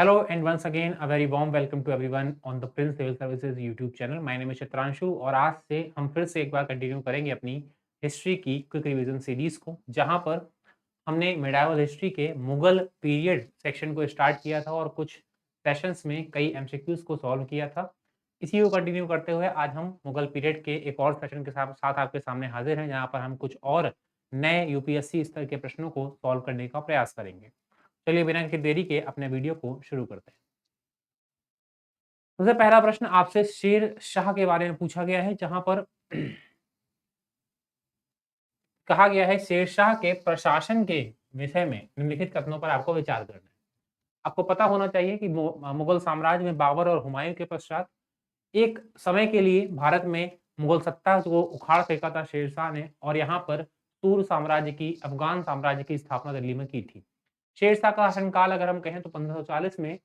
Hello and once again a very warm welcome to everyone on the Prince Civil Services YouTube channel. My name is Chitranshu और आज से हम फिर से एक बार कंटिन्यू करेंगे अपनी हिस्ट्री की क्विक रिवीजन सीरीज को, जहां पर हमने मेडावल हिस्ट्री के मुगल पीरियड सेक्शन को स्टार्ट किया था और कुछ सेशंस में कई एमसीक्यूज को सॉल्व किया था। इसी को कंटिन्यू करते हुए आज हम मुगल पीरियड के एक और सेशन के साथ आपके सामने हाजिर हैं, जहां पर हम कुछ और नए यूपीएससी स्तर के प्रश्नों को सॉल्व करने का प्रयास करेंगे। चलिए बिना किसी देरी के अपने वीडियो को शुरू करते हैं। सबसे पहला प्रश्न आपसे शेर शाह के बारे में पूछा गया है, जहां पर कहा गया है शेर शाह के प्रशासन के विषय में निम्नलिखित कथनों पर आपको विचार करना है। आपको पता होना चाहिए कि मुगल साम्राज्य में बाबर और हुमायूं के पश्चात एक समय के लिए भारत में मुगल सत्ता को उखाड़ फेंका था शेरशाह ने, और यहाँ पर सूर साम्राज्य की, अफगान साम्राज्य की स्थापना दिल्ली में की थी। शेरशाह का शासनकाल अगर हम कहें तो 1540 में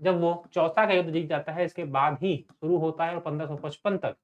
जब वो चौसा का युद्ध जीत जाता है, इसके बाद ही शुरू होता है और 1555 तक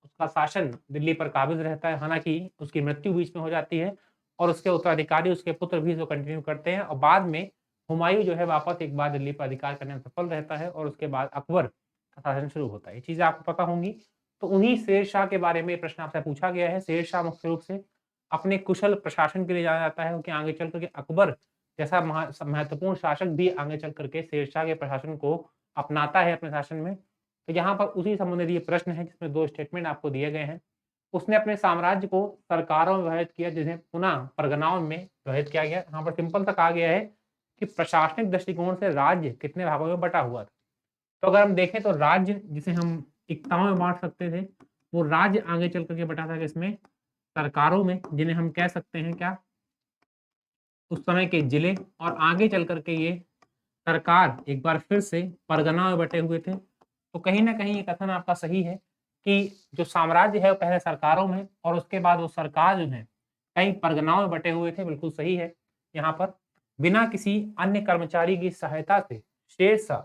उसका शासन दिल्ली पर काबिज रहता है। हालांकि उसकी मृत्यु बीच में हो जाती है और उसके उत्तराधिकारी, उसके पुत्र भी इसको कंटिन्यू करते हैं, और बाद में हुमायूं जो है वापस एक बार दिल्ली पर अधिकार करने में सफल रहता है और उसके बाद अकबर का शासन शुरू होता है। ये चीजें आपको पता होंगी। तो उन्हीं शेर शाह के बारे में प्रश्न आपसे पूछा गया है। शेर शाह मुख्य रूप से अपने कुशल प्रशासन के लिए जाना जाता है, क्योंकि आगे चल करके अकबर जैसा महत्वपूर्ण शासक भी आगे चल करके शेर शाह के प्रशासन को अपनाता है अपने शासन में। तो यहाँ पर उसी संबंधित ये प्रश्न है, जिसमें 2 स्टेटमेंट आपको दिए गए हैं। उसने अपने साम्राज्य को सरकारों में विभाजित किया, जिन्हें पुनः परगनाओं में विभाजित किया गया। यहाँ पर सिंपल सा कहा गया है कि प्रशासनिक दृष्टिकोण से राज्य कितने भागों में बटा हुआ था। तो अगर हम देखें तो राज्य जिसे हम इक्ताओं में बाँट सकते थे, वो राज्य आगे चल कर के बटा था किसमें? सरकारों में, जिन्हें हम कह सकते हैं क्या? उस समय के जिले, और आगे चल कर के ये सरकार एक बार फिर से परगना में बटे हुए थे। तो कहीं न कहीं ये कथन आपका सही है कि जो साम्राज्य है वो पहले सरकारों में और उसके बाद वो सरकार जो है कई परगनाओं में बटे हुए थे। बिल्कुल सही है। यहाँ पर बिना किसी अन्य कर्मचारी की सहायता से शेरशाह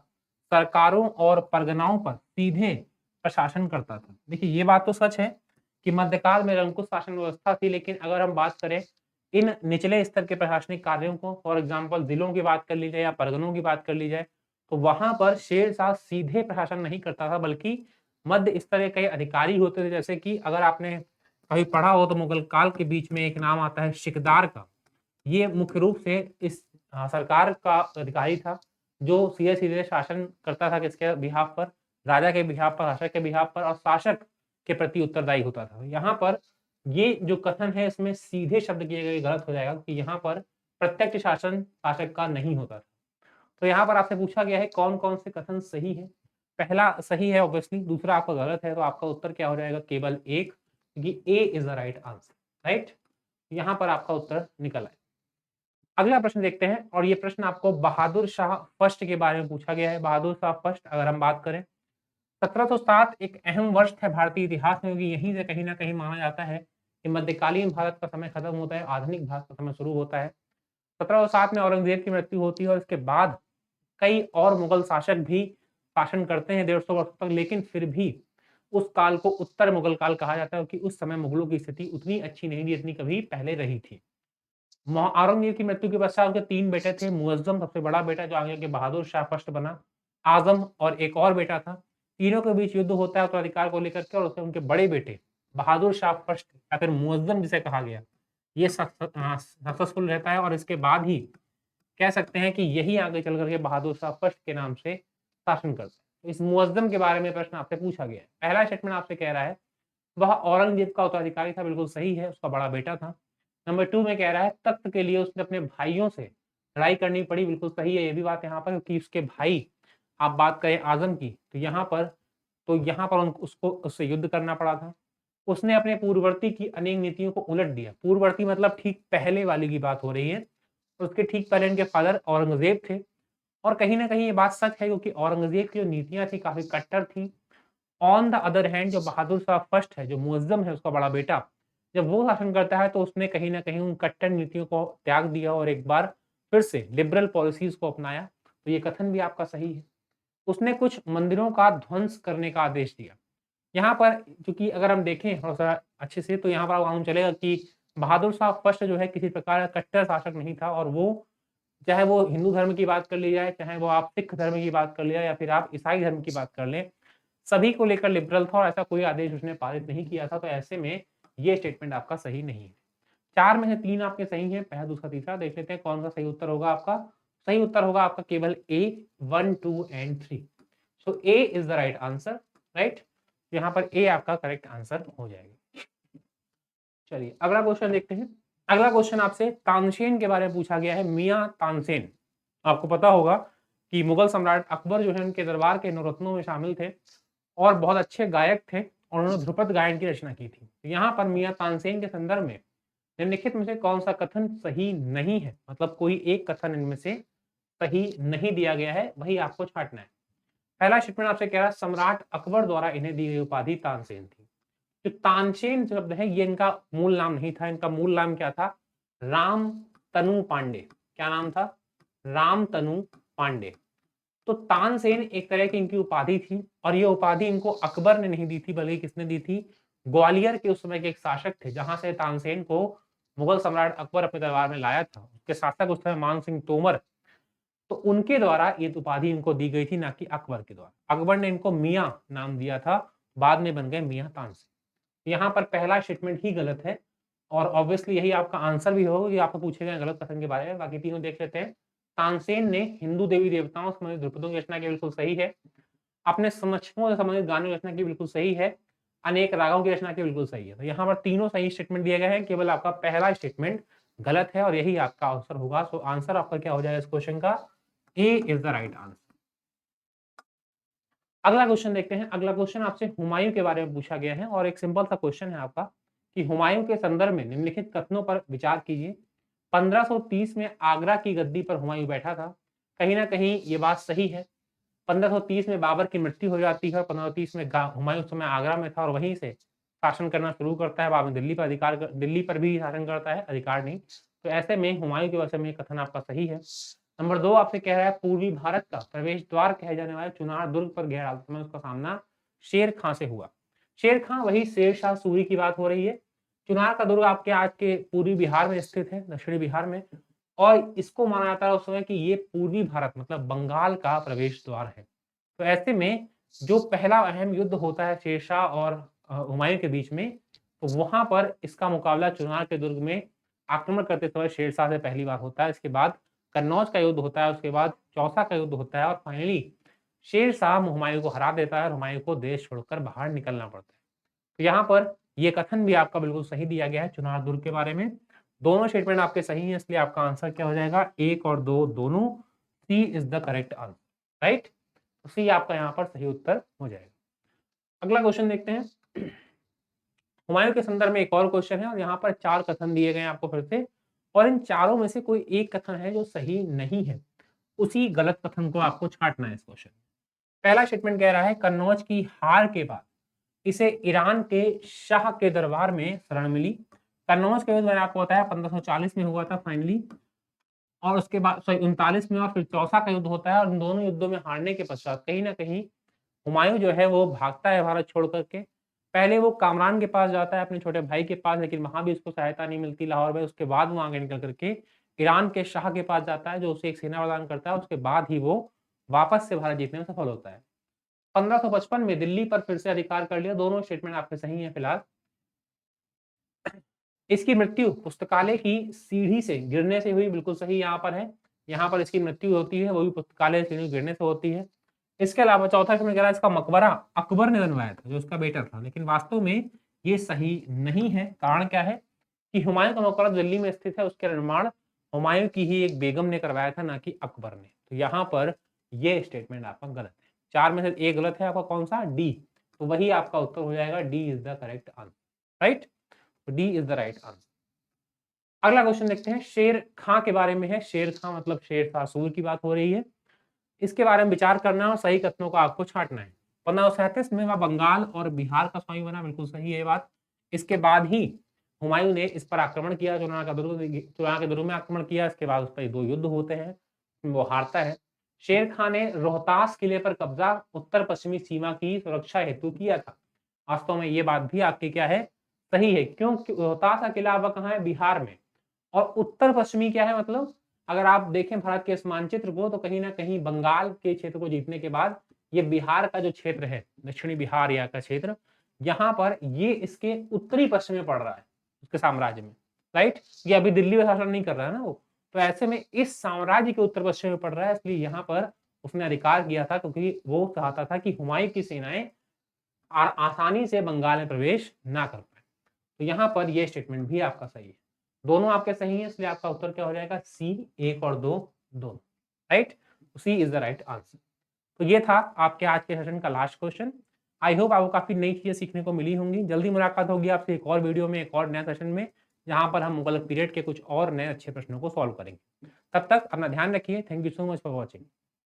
सरकारों और परगनाओं पर सीधे प्रशासन करता था। देखिए, ये बात तो सच है कि मध्यकाल में निरंकुश शासन व्यवस्था थी, लेकिन अगर हम बात करें इन निचले स्तर के प्रशासनिक कार्यों को, फॉर एग्जाम्पल जिलों की बात कर ली जाए या परगनों की बात कर ली जाए, तो वहां पर शेरशाह सीधे प्रशासन नहीं करता था, बल्कि मध्य स्तर के कई अधिकारी होते थे। जैसे कि अगर आपने कभी पढ़ा हो तो मुगल काल के बीच में एक नाम आता है शिकदार का। ये मुख्य रूप से इस सरकार का अधिकारी था, जो सीधे-सीधे शासन करता था किसके बिहाफ़ पर? राजा के बिहाफ़ पर, शासक के बिहाफ़ पर, और शासक के प्रति उत्तरदायी होता था। यहाँ पर ये जो कथन है इसमें सीधे शब्द किए गए गलत हो जाएगा, क्योंकि यहाँ पर प्रत्यक्ष शासन शासक का नहीं होता था। तो यहाँ पर आपसे पूछा गया है कौन-कौन से कथन सही है? पहला सही है ऑब्वियसली, दूसरा आपका गलत है, तो आपका उत्तर क्या हो जाएगा? केवल 1, क्योंकि A is the right answer, right? यहाँ पर आपका उत्तर निकल आया। अगला प्रश्न देखते हैं, और ये प्रश्न आपको बहादुर शाह फर्स्ट के बारे में पूछा गया है। बहादुर शाह फर्स्ट अगर हम बात करें, 1707 एक अहम वर्ष है भारतीय इतिहास में, क्योंकि यहीं से कहीं न कहीं माना जाता है कि मध्यकालीन भारत का समय खत्म होता है, आधुनिक भारत का समय शुरू होता है। 1707 में औरंगज़ेब की मृत्यु होती है और इसके बाद कई और मुगल शासक भी शासन करते हैं 150 वर्षों तक, लेकिन फिर भी उस काल को उत्तर मुगल काल कहा जाता है, क्योंकि उस समय मुगलों की स्थिति उतनी अच्छी नहीं थी जितनी कभी पहले रही थी। औरंगज़ेब की मृत्यु के पश्चात उसके 3 बेटे थे। मुअज़्ज़म सबसे बड़ा बेटा, जो आगे चल के बहादुर शाह फर्स्ट बना, आज़म और एक और बेटा था। तीनों के बीच युद्ध होता है उत्तराधिकार को लेकर के, और उसमें उनके बड़े बेटे बहादुर शाह फर्स्ट या फिर मुअज़्ज़म जिसे कहा गया, ये सक्सेसफुल रहता है, और इसके बाद ही कह सकते हैं कि यही आगे चल कर के बहादुर शाह फर्स्ट के नाम से शासन करता है। तो इस मुअज़्ज़म के बारे में प्रश्न आपसे पूछा गया है। पहला स्टेटमेंट आपसे कह रहा है वह औरंगज़ेब का उत्तराधिकारी था, बिल्कुल सही है, उसका बड़ा बेटा था। नंबर 2 में कह रहा है तख्त के लिए उसने अपने भाइयों से लड़ाई करनी पड़ी, बिल्कुल सही है ये भी बात यहाँ पर, क्योंकि उसके भाई, आप बात करें आज़म की, तो यहाँ पर उसको उससे युद्ध करना पड़ा था। उसने अपने पूर्ववर्ती की अनेक नीतियों को उलट दिया। पूर्ववर्ती मतलब ठीक पहले वाली की बात हो रही है। उसके ठीक पहले इनके फादर औरंगज़ेब थे, और कहीं न कहीं ये बात सच है, क्योंकि औरंगज़ेब की जो नीतियाँ थी काफ़ी कट्टर थी। ऑन द अदर हैंड जो बहादुर शाह फर्स्ट है, जो मुअज़्ज़म है उसका बड़ा बेटा, जब वो शासन करता है तो उसने कहीं न कहीं उन कट्टर नीतियों को त्याग दिया और एक बार फिर से लिबरल पॉलिसीज़ को अपनाया। तो ये कथन भी आपका सही है। उसने कुछ मंदिरों का ध्वंस करने का आदेश दिया। यहाँ पर चूँकि अगर हम देखें थोड़ा-सा अच्छे से, तो यहाँ पर मालूम चलेगा कि बहादुर शाह फर्स्ट जो है किसी प्रकार का कट्टर शासक नहीं था, और वो चाहे वो हिंदू धर्म की बात कर ली जाए, चाहे वो आप सिख धर्म की बात कर लिया या फिर आप ईसाई धर्म की बात कर लें, सभी को लेकर लिबरल था और ऐसा कोई आदेश उसने पारित नहीं किया था। तो ऐसे में ये स्टेटमेंट आपका सही नहीं है। 4 में से 3 आपके सही हैं, पहला, दूसरा, तीसरा। देख लेते हैं कौन सा सही उत्तर होगा आपका। सही उत्तर होगा आपका केवल ए, 1, 2 and 3। So A is the right answer, right. यहाँ पर ए आपका करेक्ट आंसर हो जाएगा। चलिए अगला क्वेश्चन देखते हैं। अगला क्वेश्चन आपसे तानसेन के बारे में पूछा गया है। मियां तानसेन, आपको पता होगा कि मुगल सम्राट अकबर जो है उनके दरबार के नवरत्नों में शामिल थे और बहुत अच्छे गायक थे और उन्होंने ध्रुपद गायन की रचना की थी। यहाँ पर मियां तानसेन के संदर्भ में निम्नलिखित में से कौन सा कथन सही नहीं है, मतलब कोई एक कथन इनमें से सही नहीं दिया गया है, वही आपको छांटना है। पहला स्टेटमेंट आपसे कह रहा है सम्राट अकबर द्वारा इन्हें दी गई उपाधि तानसेन थी। जो तानसेन शब्द है ये इनका मूल नाम नहीं था, इनका मूल नाम क्या था? राम तनु पांडे। क्या नाम था? राम तनु पांडे। तो तानसेन एक तरह की इनकी उपाधि थी और ये उपाधि इनको अकबर ने नहीं दी थी, बल्कि किसने दी थी? ग्वालियर के उस समय के एक शासक थे, जहां से तानसेन को मुगल सम्राट अकबर अपने दरबार में लाया था। उसके शासक उस समय मान सिंह तोमर, तो उनके द्वारा ये उपाधि इनको दी गई थी, ना कि अकबर के द्वारा। अकबर ने इनको मियां नाम दिया था, बाद में बन गए मियां तानसेन। यहाँ पर पहला स्टेटमेंट ही गलत है और ऑब्वियसली यही आपका आंसर भी होगा कि आपको पूछेगा गलत कथन के बारे में। बाकी तीनों देख लेते हैं। तानसेन ने हिंदू देवी देवताओं से संबंधित ध्रुपदों की रचना की, बिल्कुल सही है। अपने संरक्षकों से संबंधित गानों की रचना की, बिल्कुल सही है। अनेक रागों की रचना की, बिल्कुल सही है। तो यहाँ पर तीनों सही स्टेटमेंट दिए गए हैं, केवल आपका पहला स्टेटमेंट गलत है और यही आपका आंसर होगा। सो आंसर आपका क्या हो जाएगा इस क्वेश्चन का? ए इज द राइट आंसर। अगला क्वेश्चन देखते हैं। अगला क्वेश्चन आपसे हुमायूं के बारे में पूछा गया है और एक सिंपल सा क्वेश्चन है आपका कि हुमायूं के संदर्भ में निम्नलिखित कथनों पर विचार कीजिए। 1530 में आगरा की गद्दी पर हुमायूं बैठा था। कहीं ना कहीं ये बात सही है। 1530 में बाबर की मृत्यु हो जाती है। 1530 में हुमायूं उस समय आगरा में था और वहीं से शासन करना शुरू करता है। बाद में दिल्ली पर भी शासन करता है, अधिकार नहीं। तो ऐसे में हुमायूं के वजह में कथन आपका सही है। नंबर 2 आपसे कह रहा है पूर्वी भारत का प्रवेश द्वार कहे जाने वाले चुनार दुर्ग पर गहरा समय उसका सामना शेर खां से हुआ। शेर खां वही शेर शाह सूरी की बात हो रही है। चुनार का दुर्ग आपके आज के पूर्वी बिहार में स्थित है, दक्षिणी बिहार में। और इसको माना जाता है उस समय कि ये पूर्वी भारत मतलब बंगाल का प्रवेश द्वार है। तो ऐसे में जो पहला अहम युद्ध होता है शेरशाह और हुमायूं के बीच में, तो वहां पर इसका मुकाबला चुनार के दुर्ग में आक्रमण करते समय शेरशाह से पहली बार होता है। इसके बाद कन्नौज का युद्ध होता है, उसके बाद चौसा का युद्ध होता है और फाइनली शेरशाह हुमायूं को हरा देता है और हुमायूं को देश छोड़कर बाहर निकलना पड़ता है। तो यहाँ पर ये कथन भी आपका बिल्कुल सही दिया गया है चुनार दुर्ग के बारे में। दोनों स्टेटमेंट आपके सही हैं, इसलिए आपका आंसर क्या हो जाएगा? 1 और 2 दोनों। C is the correct answer, right. तो सी आपका यहाँ पर सही उत्तर हो जाएगा। अगला क्वेश्चन देखते हैं। हुमायूं के संदर्भ में एक और क्वेश्चन है और यहाँ पर 4 कथन दिए गए हैं आपको फिर से, और इन चारों में से कोई एक कथन है जो सही नहीं है। उसी गलत कथन को आपको छांटना है इस क्वेश्चन में। पहला स्टेटमेंट कह रहा है कन्नौज की हार के बाद इसे ईरान के शाह के दरबार में शरण मिली। कन्नौज का युद्ध मैंने आपको बताया 1540 में हुआ था फाइनली, और उसके बाद 39 में और फिर चौसा का युद्ध होता है और इन दोनों युद्धों में हारने के पश्चात कहीं ना कहीं हुमायूं जो है वो भागता है भारत छोड़ करके। पहले वो कामरान के पास जाता है अपने छोटे भाई के पास, लेकिन वहां भी उसको सहायता नहीं मिलती लाहौर में। उसके बाद वो आगे निकल करके ईरान के शाह के पास जाता है, जो उसे एक सेना प्रदान करता है। उसके बाद ही वो वापस से भारत जीतने में सफल होता है। 1555 में दिल्ली पर फिर से अधिकार कर लिया। दोनों स्टेटमेंट आपके सही है फिलहाल। इसकी मृत्यु पुस्तकालय की सीढ़ी से गिरने से हुई, बिल्कुल सही यहाँ पर है। यहाँ पर इसकी मृत्यु होती है वो भी पुस्तकालय सीढ़ी गिरने से होती है। इसके अलावा चौथा स्टेटमेंट कह रहा है इसका मकबरा अकबर ने बनवाया था, जो उसका बेटा था, लेकिन वास्तव में ये सही नहीं है। कारण क्या है कि हुमायूं का मकबरा दिल्ली में स्थित है, उसका निर्माण हुमायूं की ही एक बेगम ने करवाया था, ना कि अकबर ने। तो यहाँ पर ये स्टेटमेंट आपका गलत है। 4 में से एक गलत है आपका, कौन सा? डी। तो वही आपका उत्तर हो जाएगा, D is the correct answer, right. D is the right answer. अगला क्वेश्चन देखते हैं। शेर खां के बारे में है। शेर खां मतलब शेर शाह सूर की बात हो रही है। इसके बारे में विचार करना है और सही कथनों को आपको छांटना है। 1537 में वह बंगाल और बिहार का स्वामी बना, बिल्कुल सही है ये बात। इसके बाद ही हुमायूं ने इस पर आक्रमण किया, चुनार के दुर्ग में आक्रमण किया। इसके बाद उस पर 2 युद्ध होते हैं, वो हारता है। शेर खां ने रोहतास किले पर कब्जा उत्तर पश्चिमी सीमा की सुरक्षा हेतु किया था। वास्तव में ये बात भी आपकी क्या है? सही है। क्यों? रोहतास का किला अब कहाँ है? बिहार में। और उत्तर पश्चिमी क्या है मतलब? अगर आप देखें भारत के इस मानचित्र को तो कहीं न कहीं बंगाल के क्षेत्र को जीतने के बाद ये बिहार का जो क्षेत्र है, दक्षिणी बिहार या का क्षेत्र, यहाँ पर ये इसके उत्तरी पश्चिम में पड़ रहा है, उसके साम्राज्य में, राइट? ये अभी दिल्ली में शासन नहीं कर रहा है ना वो। तो ऐसे में इस साम्राज्य के उत्तर पश्चिम में पड़ रहा है, इसलिए यहाँ पर उसने अधिकार किया था क्योंकि वो चाहता था कि हुमायूँ की सेनाएँ आसानी से बंगाल में प्रवेश ना कर पाए। तो यहाँ पर ये स्टेटमेंट भी आपका सही है। दोनों आपके सही हैं, इसलिए आपका उत्तर क्या हो जाएगा? सी, 1 और 2 दोनों, right? C is the right answer. तो ये था आपके आज के सेशन का लास्ट क्वेश्चन। आई होप आपको काफ़ी नई चीज़ें सीखने को मिली होंगी। जल्दी मुलाकात होगी आपसे एक और वीडियो में, एक और नए सेशन में, जहाँ पर हम मुगल पीरियड के कुछ और नए अच्छे प्रश्नों को सॉल्व करेंगे। तब तक अपना ध्यान रखिए। Thank you so much for watching.